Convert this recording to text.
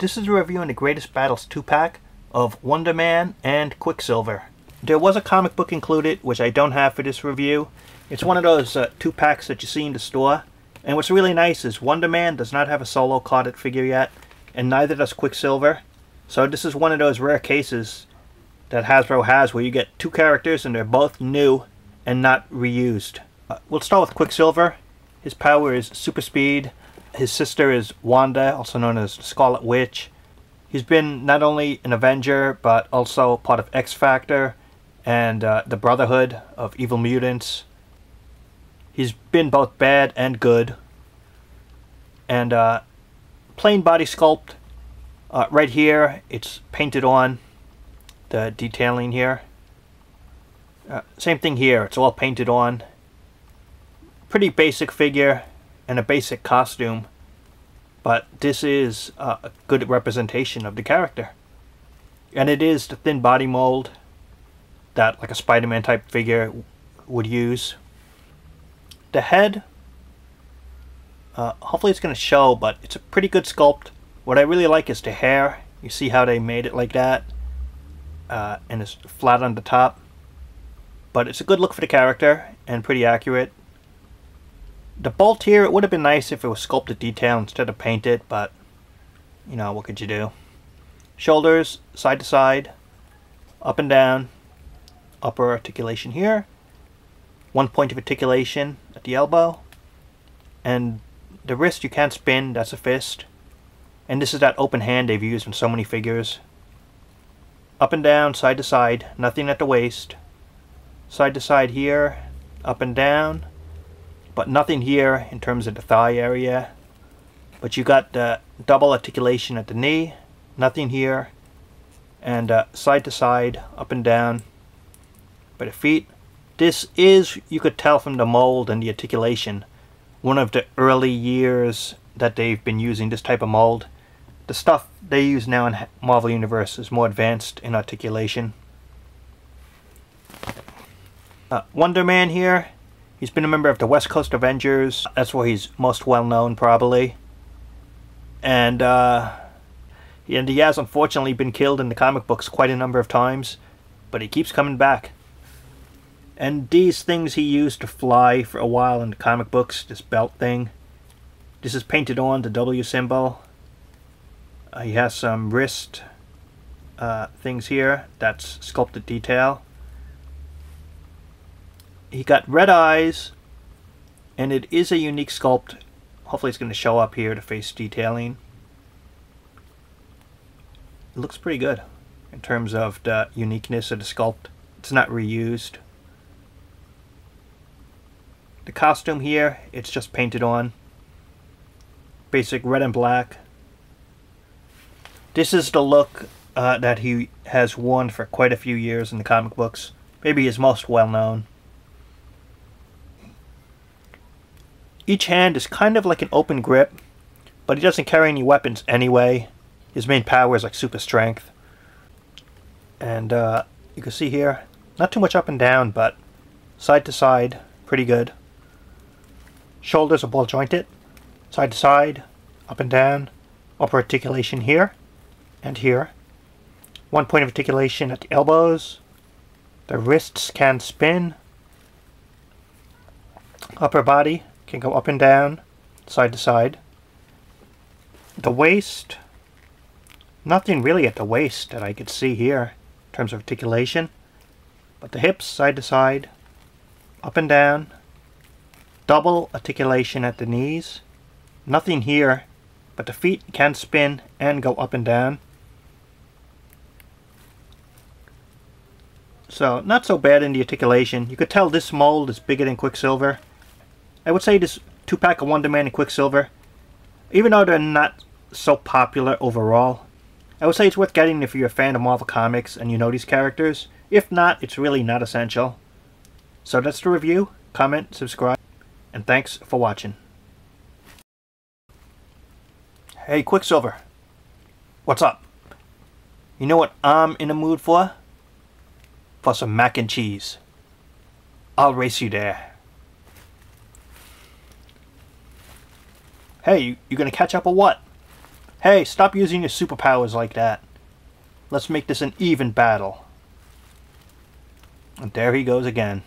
This is a review on the Greatest Battles 2-pack of Wonder Man and Quicksilver. There was a comic book included, which I don't have for this review. It's one of those 2-packs that you see in the store. And what's really nice is Wonder Man does not have a solo carded figure yet, and neither does Quicksilver. So this is one of those rare cases that Hasbro has where you get two characters and they're both new and not reused. We'll start with Quicksilver. His power is super speed. His sister is Wanda, also known as the Scarlet Witch. He's been not only an Avenger, but also part of X-Factor and the Brotherhood of Evil Mutants. He's been both bad and good. And plain body sculpt. Right here, it's painted on, the detailing here. Same thing here, it's all painted on. Pretty basic figure and a basic costume, but this is a good representation of the character. And it is the thin body mold that like a Spider-Man type figure would use. The head, hopefully it's going to show, but it's a pretty good sculpt. What I really like is the hair. You see how they made it like that, and it's flat on the top. But it's a good look for the character and pretty accurate. The bolt here, it would have been nice if it was sculpted detail instead of painted, but you know, what could you do? Shoulders, side to side, up and down, upper articulation here, one point of articulation at the elbow, and the wrist you can't spin, that's a fist. And this is that open hand they've used in so many figures. Up and down, side to side, nothing at the waist. Side to side here, up and down, but nothing here in terms of the thigh area. But you got the double articulation at the knee, nothing here, and side to side, up and down by the feet. This is, you could tell from the mold and the articulation, one of the early years that they've been using this type of mold. The stuff they use now in Marvel Universe is more advanced in articulation. Wonder Man here. He's been a member of the West Coast Avengers. That's where he's most well known, probably. And he has unfortunately been killed in the comic books quite a number of times, but he keeps coming back. And these things he used to fly for a while in the comic books, this belt thing. This is painted on the W symbol. He has some wrist things here. That's sculpted detail. He got red eyes, and it is a unique sculpt. Hopefully it's going to show up here, the face detailing. It looks pretty good in terms of the uniqueness of the sculpt. It's not reused. The costume here, it's just painted on. Basic red and black. This is the look that he has worn for quite a few years in the comic books. Maybe his most well known. Each hand is kind of like an open grip, but he doesn't carry any weapons anyway. His main power is like super strength. And you can see here, not too much up and down, but side to side, pretty good. Shoulders are ball jointed, side to side, up and down, upper articulation here and here. One point of articulation at the elbows. The wrists can spin. Upper body can go up and down, side to side. The waist, nothing really at the waist that I could see here in terms of articulation. But the hips, side to side, up and down. Double articulation at the knees. Nothing here, but the feet can spin and go up and down. So, not so bad in the articulation. You could tell this mold is bigger than Quicksilver. I would say this 2-pack of Wonder Man and Quicksilver, even though they're not so popular overall, I would say it's worth getting if you're a fan of Marvel Comics and you know these characters. If not, it's really not essential. So that's the review. Comment, subscribe, and thanks for watching. Hey Quicksilver, what's up? You know what I'm in the mood for? For some mac and cheese. I'll race you there. Hey, you gonna catch up or what? Hey, stop using your superpowers like that. Let's make this an even battle. And there he goes again.